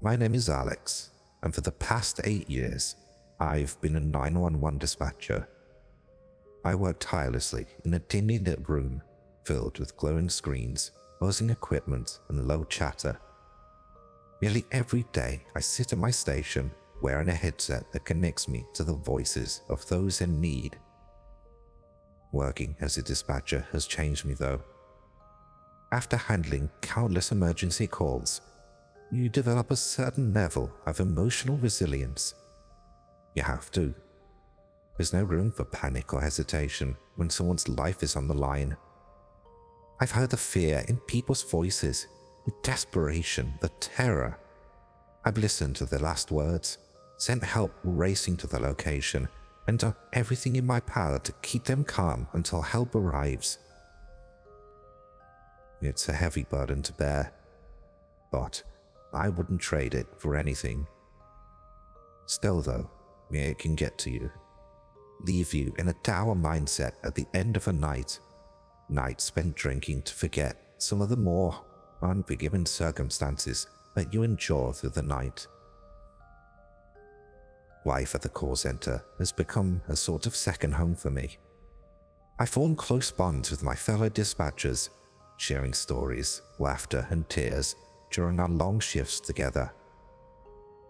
My name is Alex, and for the past 8 years, I've been a 911 dispatcher. I work tirelessly in a dimly lit room filled with glowing screens, buzzing equipment, and low chatter. Nearly every day, I sit at my station wearing a headset that connects me to the voices of those in need. Working as a dispatcher has changed me though. After handling countless emergency calls, you develop a certain level of emotional resilience. You have to. There's no room for panic or hesitation when someone's life is on the line. I've heard the fear in people's voices, the desperation, the terror. I've listened to their last words, sent help racing to the location, and done everything in my power to keep them calm until help arrives. It's a heavy burden to bear, but I wouldn't trade it for anything. Still though, it can get to you. Leave you in a dour mindset at the end of a night spent drinking to forget some of the more unforgiving circumstances that you endure through the night. Life at the call center has become a sort of second home for me. I form close bonds with my fellow dispatchers, sharing stories, laughter, and tears during our long shifts together.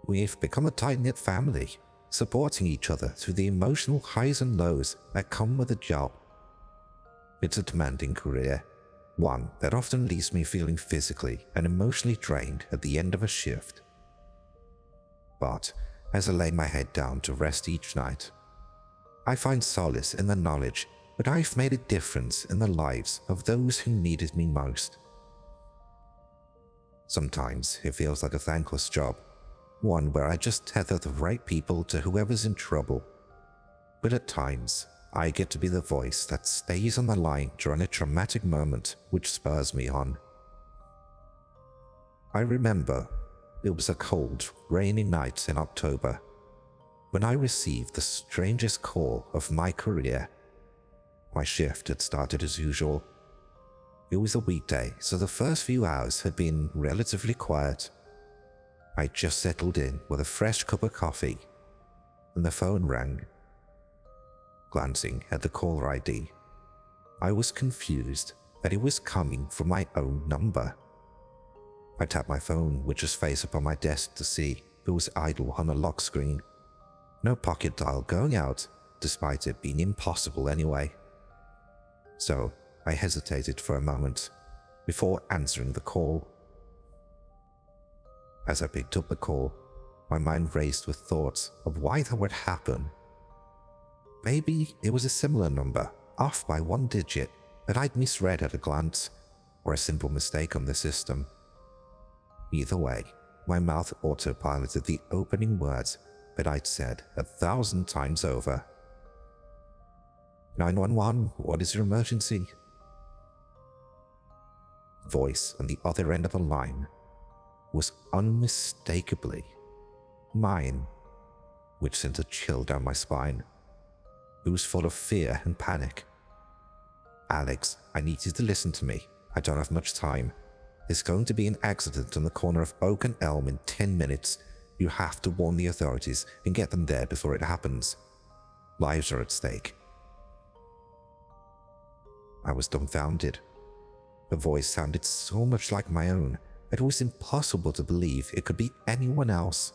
We've become a tight-knit family, supporting each other through the emotional highs and lows that come with the job. It's a demanding career, one that often leaves me feeling physically and emotionally drained at the end of a shift. But as I lay my head down to rest each night, I find solace in the knowledge that I've made a difference in the lives of those who needed me most. Sometimes it feels like a thankless job, one where I just tether the right people to whoever's in trouble. But at times, I get to be the voice that stays on the line during a traumatic moment which spurs me on. I remember it was a cold, rainy night in October when I received the strangest call of my career. My shift had started as usual. It was a weekday, so the first few hours had been relatively quiet. I just settled in with a fresh cup of coffee, and the phone rang. Glancing at the caller ID, I was confused that it was coming from my own number. I tapped my phone, which was face up on my desk, to see if it was idle on a lock screen. No pocket dial going out, despite it being impossible anyway. So I hesitated for a moment before answering the call. As I picked up the call, my mind raced with thoughts of why that would happen. Maybe it was a similar number, off by one digit, that I'd misread at a glance, or a simple mistake on the system. Either way, my mouth autopiloted the opening words that I'd said 1,000 times over. 911, what is your emergency? Voice on the other end of the line was unmistakably mine, which sent a chill down my spine. It was full of fear and panic. Alex, I need you to listen to me. I don't have much time. There's going to be an accident on the corner of Oak and Elm in 10 minutes. You have to warn the authorities and get them there before it happens. Lives are at stake. I was dumbfounded. The voice sounded so much like my own that it was impossible to believe it could be anyone else.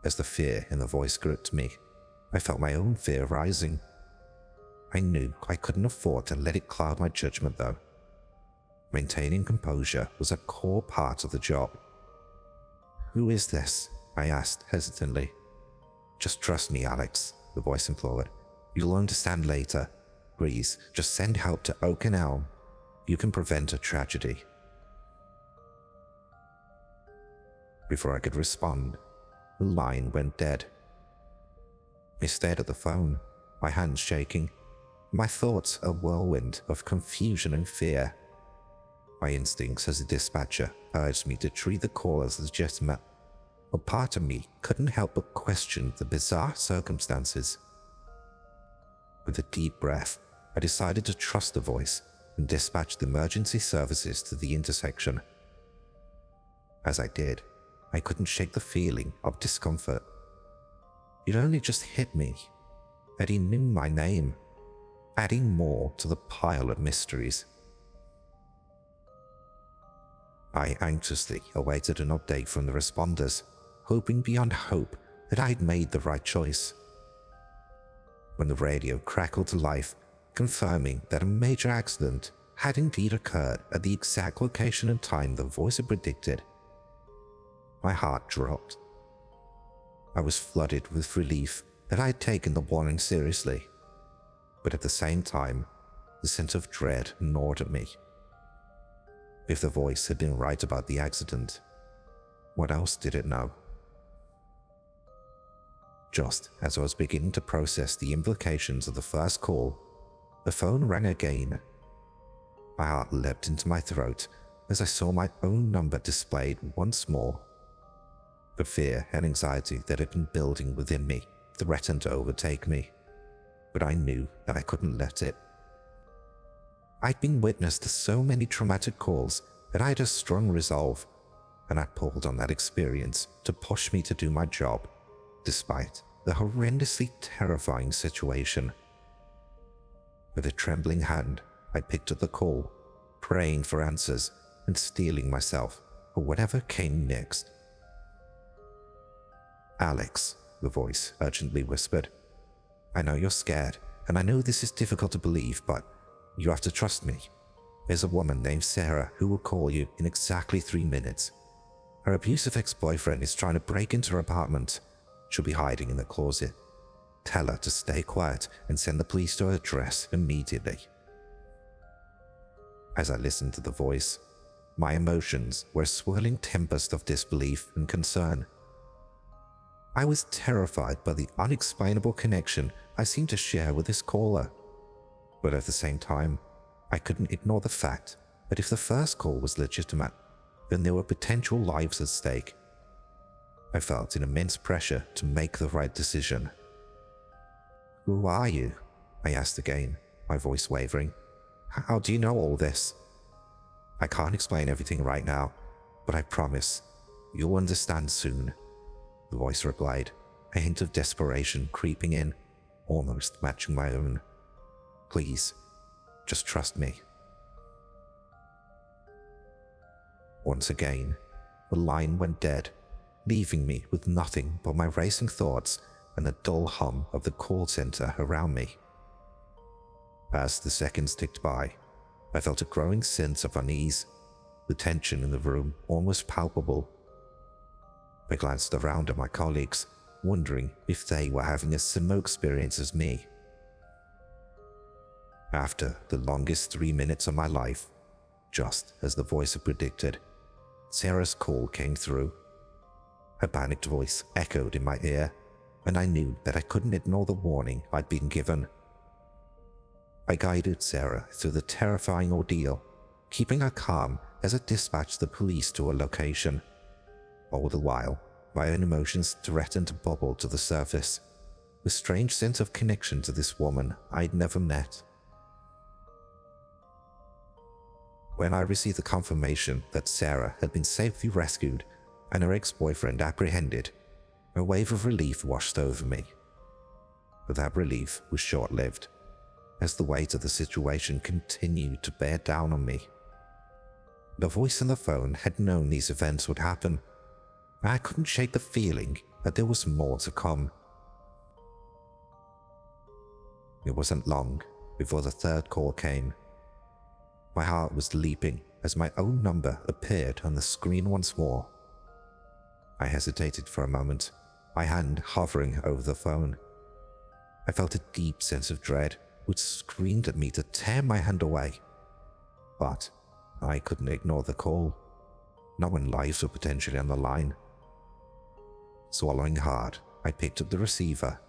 As the fear in the voice gripped me, I felt my own fear rising. I knew I couldn't afford to let it cloud my judgment though. Maintaining composure was a core part of the job. Who is this? I asked hesitantly. Just trust me, Alex, the voice implored. You'll understand later. Please, just send help to Oak and Elm. You can prevent a tragedy. Before I could respond, the line went dead. I stared at the phone, my hands shaking, my thoughts a whirlwind of confusion and fear. My instincts as a dispatcher urged me to treat the call as legitimate, but part of me couldn't help but question the bizarre circumstances. With a deep breath, I decided to trust the voice and dispatch the emergency services to the intersection. As I did, I couldn't shake the feeling of discomfort. It only just hit me that he knew my name, adding more to the pile of mysteries. I anxiously awaited an update from the responders, hoping beyond hope that I'd made the right choice. When the radio crackled to life, confirming that a major accident had indeed occurred at the exact location and time the voice had predicted, my heart dropped. I was flooded with relief that I had taken the warning seriously, but at the same time, the sense of dread gnawed at me. If the voice had been right about the accident, what else did it know? Just as I was beginning to process the implications of the first call, the phone rang again. My heart leapt into my throat as I saw my own number displayed once more. The fear and anxiety that had been building within me threatened to overtake me, but I knew that I couldn't let it. I'd been witness to so many traumatic calls that I had a strong resolve, and I pulled on that experience to push me to do my job, despite the horrendously terrifying situation. With a trembling hand, I picked up the call, praying for answers and steeling myself for whatever came next. "Alex," the voice urgently whispered. "I know you're scared, and I know this is difficult to believe, but you have to trust me. There's a woman named Sarah who will call you in exactly 3 minutes. Her abusive ex-boyfriend is trying to break into her apartment. She'll be hiding in the closet. Tell her to stay quiet and send the police to her address immediately." As I listened to the voice, my emotions were a swirling tempest of disbelief and concern. I was terrified by the unexplainable connection I seemed to share with this caller, but at the same time, I couldn't ignore the fact that if the first call was legitimate, then there were potential lives at stake. I felt an immense pressure to make the right decision. "Who are you?" I asked again, my voice wavering. "How do you know all this?" "I can't explain everything right now, but I promise you'll understand soon," the voice replied, a hint of desperation creeping in, almost matching my own. "Please, just trust me." Once again, the line went dead, leaving me with nothing but my racing thoughts and the dull hum of the call center around me. As the seconds ticked by, I felt a growing sense of unease, the tension in the room almost palpable. I glanced around at my colleagues, wondering if they were having a similar experience as me. After the longest 3 minutes of my life, just as the voice had predicted, Sarah's call came through. Her panicked voice echoed in my ear, and I knew that I couldn't ignore the warning I'd been given. I guided Sarah through the terrifying ordeal, keeping her calm as I dispatched the police to her location. All the while, my own emotions threatened to bubble to the surface, a strange sense of connection to this woman I'd never met. When I received the confirmation that Sarah had been safely rescued and her ex-boyfriend apprehended, a wave of relief washed over me. But that relief was short-lived, as the weight of the situation continued to bear down on me. The voice on the phone had known these events would happen, and I couldn't shake the feeling that there was more to come. It wasn't long before the third call came. My heart was leaping as my own number appeared on the screen once more. I hesitated for a moment, my hand hovering over the phone. I felt a deep sense of dread which screamed at me to tear my hand away. But I couldn't ignore the call, not when lives were potentially on the line. Swallowing hard, I picked up the receiver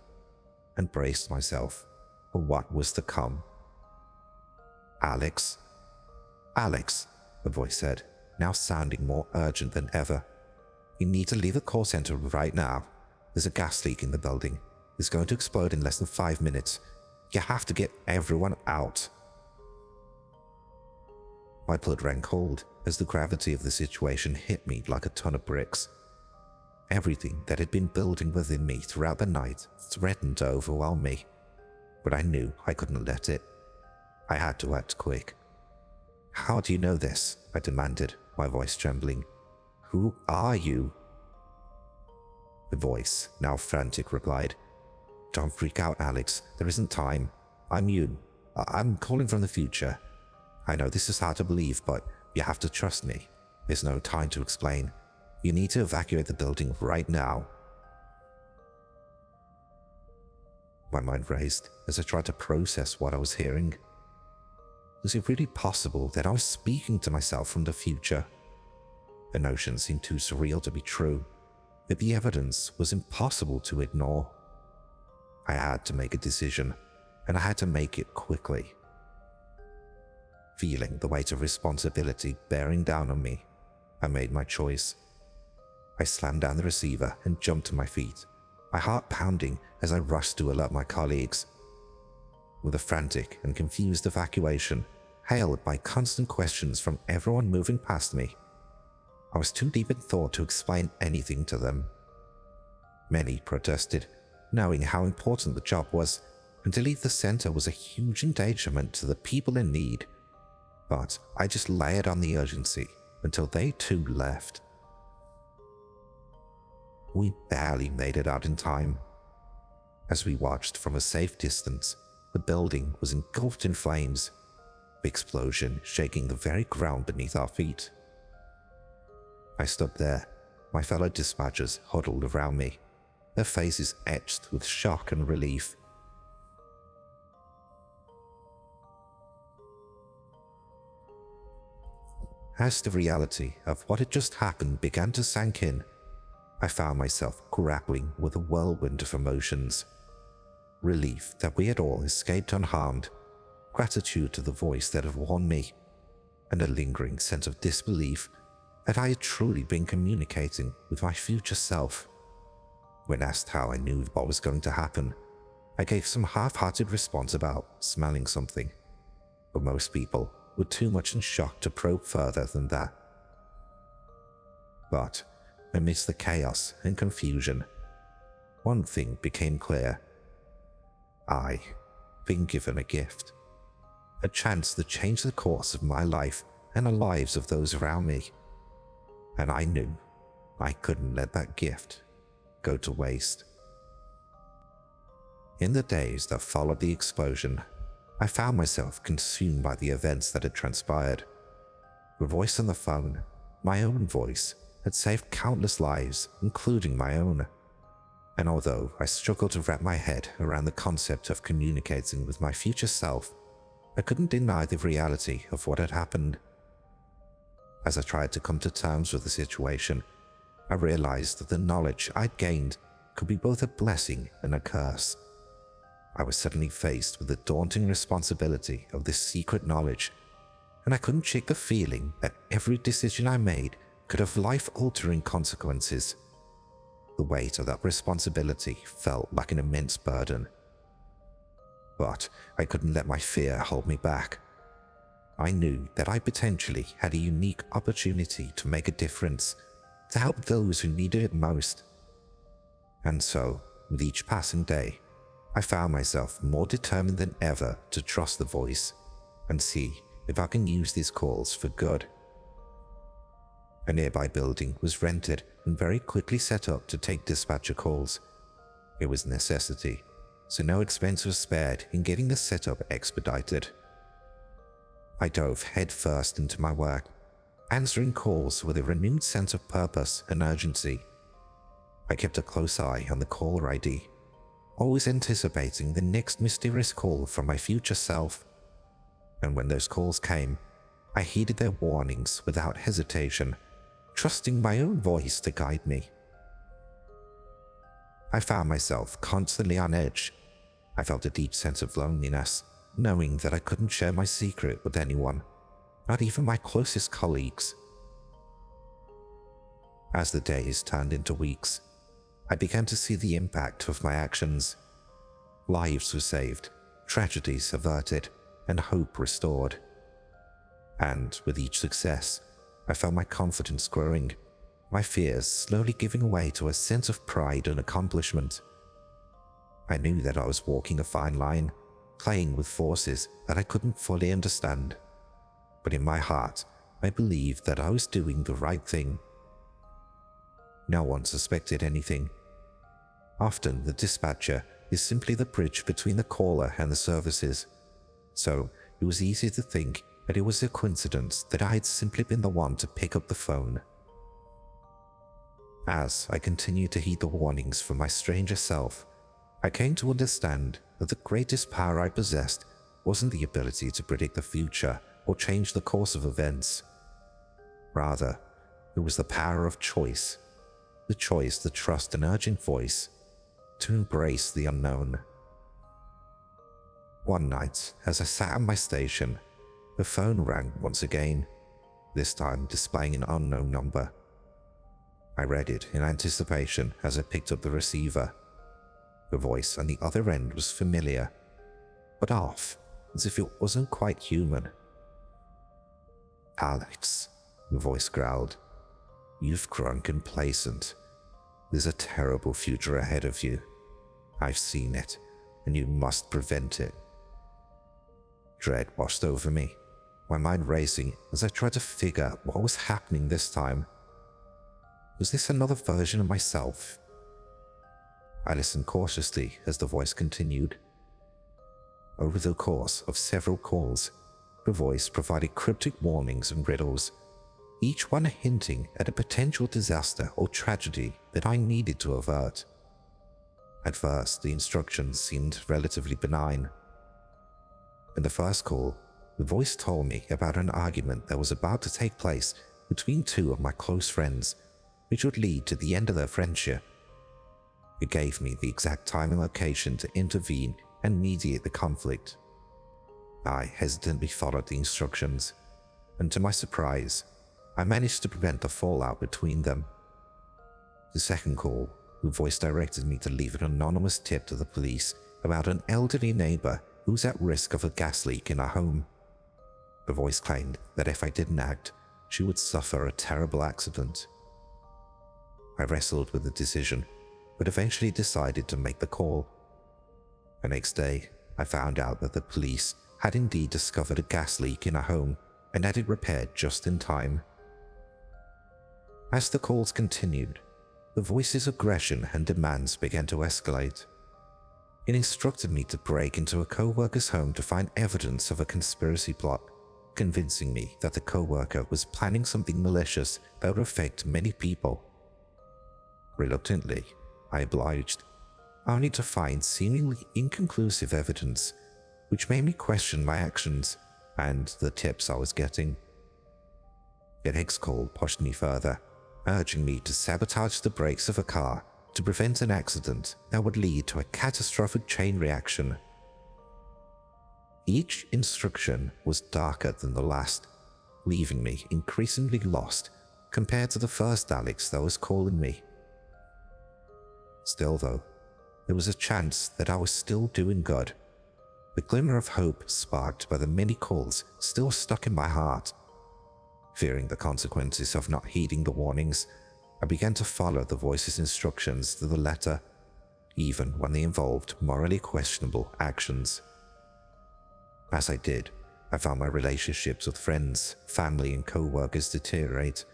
and braced myself for what was to come. "Alex? Alex," the voice said, now sounding more urgent than ever. "You need to leave the call center right now. There's a gas leak in the building. It's going to explode in less than 5 minutes. You have to get everyone out." My blood ran cold as the gravity of the situation hit me like a ton of bricks. Everything that had been building within me throughout the night threatened to overwhelm me, but I knew I couldn't let it. I had to act quick. "How do you know this?" I demanded, my voice trembling. "Who are you?" The voice, now frantic, replied, "Don't freak out, Alex. There isn't time. I'm you. I'm calling from the future. I know this is hard to believe, but you have to trust me. There's no time to explain. You need to evacuate the building right now." My mind raced as I tried to process what I was hearing. Was it really possible that I was speaking to myself from the future? The notion seemed too surreal to be true, but the evidence was impossible to ignore. I had to make a decision, and I had to make it quickly. Feeling the weight of responsibility bearing down on me, I made my choice. I slammed down the receiver and jumped to my feet, my heart pounding as I rushed to alert my colleagues. With a frantic and confused evacuation, hailed by constant questions from everyone moving past me, I was too deep in thought to explain anything to them. Many protested, knowing how important the job was, and to leave the center was a huge endangerment to the people in need. But I just layered on the urgency until they too left. We barely made it out in time. As we watched from a safe distance, the building was engulfed in flames, the explosion shaking the very ground beneath our feet. I stood there, my fellow dispatchers huddled around me, their faces etched with shock and relief. As the reality of what had just happened began to sink in, I found myself grappling with a whirlwind of emotions. Relief that we had all escaped unharmed, gratitude to the voice that had warned me, and a lingering sense of disbelief that I had truly been communicating with my future self. When asked how I knew what was going to happen, I gave some half-hearted response about smelling something, but most people were too much in shock to probe further than that. But amidst the chaos and confusion, one thing became clear. I'd been given a gift, a chance to change the course of my life and the lives of those around me, and I knew I couldn't let that gift go to waste. In the days that followed the explosion, I found myself consumed by the events that had transpired. The voice on the phone, my own voice, had saved countless lives, including my own. And although I struggled to wrap my head around the concept of communicating with my future self, I couldn't deny the reality of what had happened. As I tried to come to terms with the situation, I realized that the knowledge I'd gained could be both a blessing and a curse. I was suddenly faced with the daunting responsibility of this secret knowledge, and I couldn't shake the feeling that every decision I made could have life-altering consequences. The weight of that responsibility felt like an immense burden. But I couldn't let my fear hold me back. I knew that I potentially had a unique opportunity to make a difference, to help those who needed it most. And so, with each passing day, I found myself more determined than ever to trust the voice and see if I can use these calls for good. A nearby building was rented and very quickly set up to take dispatcher calls. It was a necessity, so no expense was spared in getting the setup expedited. I dove headfirst into my work, answering calls with a renewed sense of purpose and urgency. I kept a close eye on the caller ID, always anticipating the next mysterious call from my future self. And when those calls came, I heeded their warnings without hesitation, trusting my own voice to guide me. I found myself constantly on edge. I felt a deep sense of loneliness, knowing that I couldn't share my secret with anyone, not even my closest colleagues. As the days turned into weeks, I began to see the impact of my actions. Lives were saved, tragedies averted, and hope restored. And with each success, I felt my confidence growing, my fears slowly giving way to a sense of pride and accomplishment. I knew that I was walking a fine line, playing with forces that I couldn't fully understand. But in my heart, I believed that I was doing the right thing. No one suspected anything. Often the dispatcher is simply the bridge between the caller and the services, so it was easy to think that it was a coincidence that I had simply been the one to pick up the phone. As I continued to heed the warnings from my stranger self, I came to understand that the greatest power I possessed wasn't the ability to predict the future or change the course of events. Rather, it was the power of choice, the choice to trust an urgent voice, to embrace the unknown. One night, as I sat at my station, the phone rang once again, this time displaying an unknown number. I read it in anticipation as I picked up the receiver. The voice on the other end was familiar, but off, as if it wasn't quite human. "Alex," the voice growled, "you've grown complacent. There's a terrible future ahead of you. I've seen it, and you must prevent it." Dread washed over me, my mind racing as I tried to figure out what was happening this time. Was this another version of myself? I listened cautiously as the voice continued. Over the course of several calls, the voice provided cryptic warnings and riddles, each one hinting at a potential disaster or tragedy that I needed to avert. At first, the instructions seemed relatively benign. In the first call, the voice told me about an argument that was about to take place between two of my close friends, which would lead to the end of their friendship. It gave me the exact time and location to intervene and mediate the conflict. I hesitantly followed the instructions, and to my surprise, I managed to prevent the fallout between them. The second call, the voice directed me to leave an anonymous tip to the police about an elderly neighbor who was at risk of a gas leak in her home. The voice claimed that if I didn't act, she would suffer a terrible accident. I wrestled with the decision, but eventually decided to make the call. The next day, I found out that the police had indeed discovered a gas leak in her home and had it repaired just in time. As the calls continued, the voice's aggression and demands began to escalate. It instructed me to break into a co-worker's home to find evidence of a conspiracy plot, convincing me that the co-worker was planning something malicious that would affect many people. Reluctantly, I obliged, only to find seemingly inconclusive evidence, which made me question my actions and the tips I was getting. The next call pushed me further, urging me to sabotage the brakes of a car to prevent an accident that would lead to a catastrophic chain reaction. Each instruction was darker than the last, leaving me increasingly lost compared to the first Alex that was calling me. Still though, there was a chance that I was still doing good. The glimmer of hope sparked by the many calls still stuck in my heart. Fearing the consequences of not heeding the warnings, I began to follow the voice's instructions to the letter, even when they involved morally questionable actions. As I did, I found my relationships with friends, family, and co-workers deteriorate,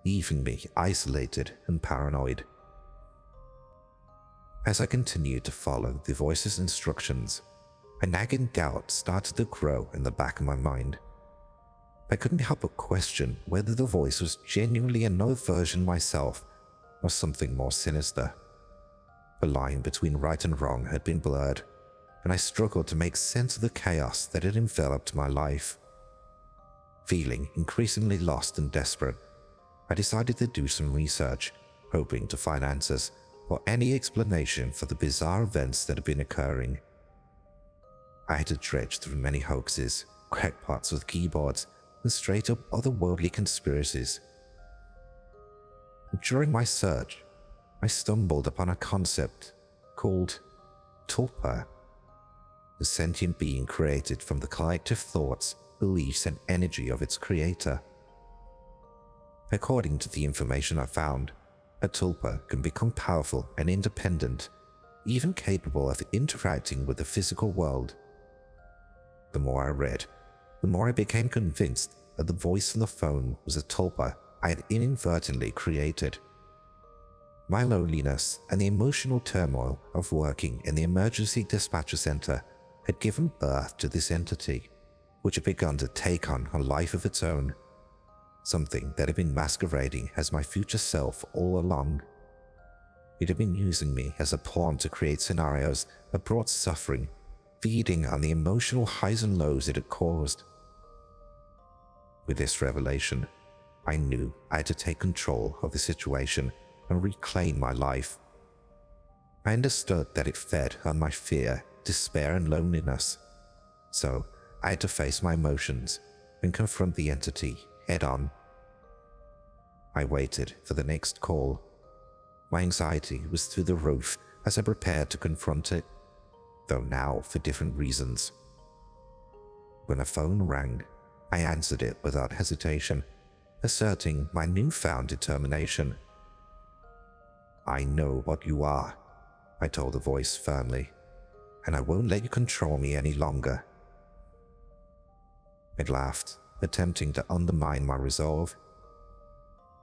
leaving me isolated and paranoid. As I continued to follow the voice's instructions, a nagging doubt started to grow in the back of my mind. I couldn't help but question whether the voice was genuinely another version of myself or something more sinister. The line between right and wrong had been blurred, and I struggled to make sense of the chaos that had enveloped my life. Feeling increasingly lost and desperate, I decided to do some research, hoping to find answers or any explanation for the bizarre events that had been occurring. I had to dredge through many hoaxes, crackpots with keyboards, and straight-up otherworldly conspiracies. During my search, I stumbled upon a concept called Torpor, a sentient being created from the collective thoughts, beliefs, and energy of its creator. According to the information I found, a tulpa can become powerful and independent, even capable of interacting with the physical world. The more I read, the more I became convinced that the voice on the phone was a tulpa I had inadvertently created. My loneliness and the emotional turmoil of working in the emergency dispatcher center had given birth to this entity, which had begun to take on a life of its own, something that had been masquerading as my future self all along. It had been using me as a pawn to create scenarios that brought suffering, feeding on the emotional highs and lows it had caused. With this revelation, I knew I had to take control of the situation and reclaim my life. I understood that it fed on my fear, despair, and loneliness, so I had to face my emotions and confront the entity head-on. I waited for the next call. My anxiety was through the roof as I prepared to confront it, though now for different reasons. When a phone rang, I answered it without hesitation, asserting my newfound determination. "I know what you are," I told the voice firmly, "and I won't let you control me any longer." It laughed, attempting to undermine my resolve.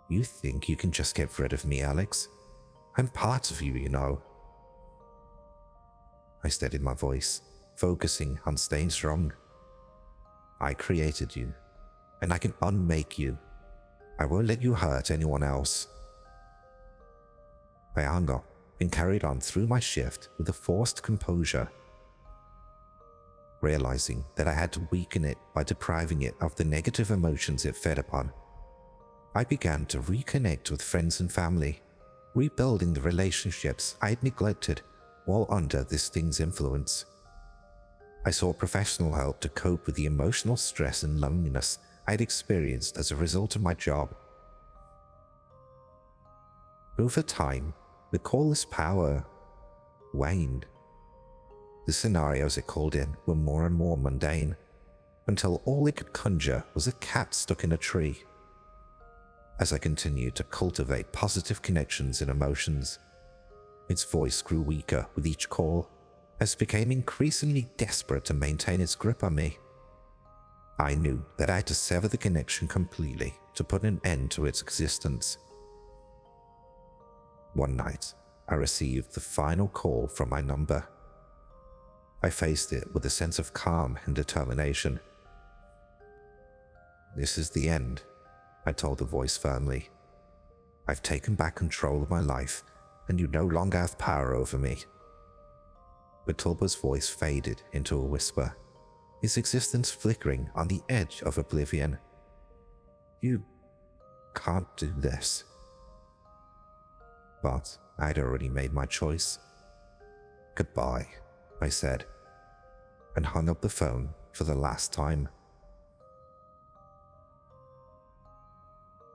"You think you can just get rid of me, Alex? I'm part of you, you know." I steadied my voice, focusing on staying strong. "I created you, and I can unmake you. I won't let you hurt anyone else." I hung up and carried on through my shift with a forced composure. Realizing that I had to weaken it by depriving it of the negative emotions it fed upon, I began to reconnect with friends and family, rebuilding the relationships I had neglected while under this thing's influence. I sought professional help to cope with the emotional stress and loneliness I had experienced as a result of my job. Over time, the caller's power waned. The scenarios it called in were more and more mundane, until all it could conjure was a cat stuck in a tree. As I continued to cultivate positive connections and emotions, its voice grew weaker with each call, as it became increasingly desperate to maintain its grip on me. I knew that I had to sever the connection completely to put an end to its existence. One night, I received the final call from my number. I faced it with a sense of calm and determination. "This is the end," I told the voice firmly. "I've taken back control of my life, and you no longer have power over me." But Tulpa's voice faded into a whisper, his existence flickering on the edge of oblivion. "You can't do this." But I'd already made my choice. "Goodbye," I said, and hung up the phone for the last time.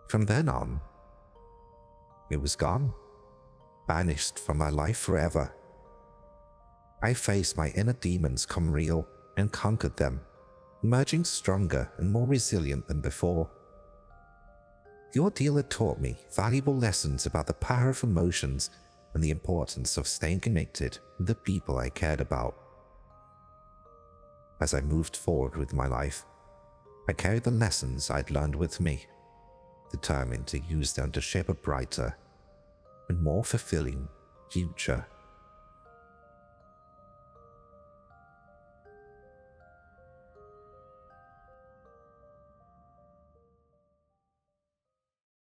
From then on, it was gone, banished from my life forever. I faced my inner demons come real and conquered them, emerging stronger and more resilient than before. The ordeal had taught me valuable lessons about the power of emotions and the importance of staying connected with the people I cared about. As I moved forward with my life, I carried the lessons I'd learned with me, determined to use them to shape a brighter and more fulfilling future.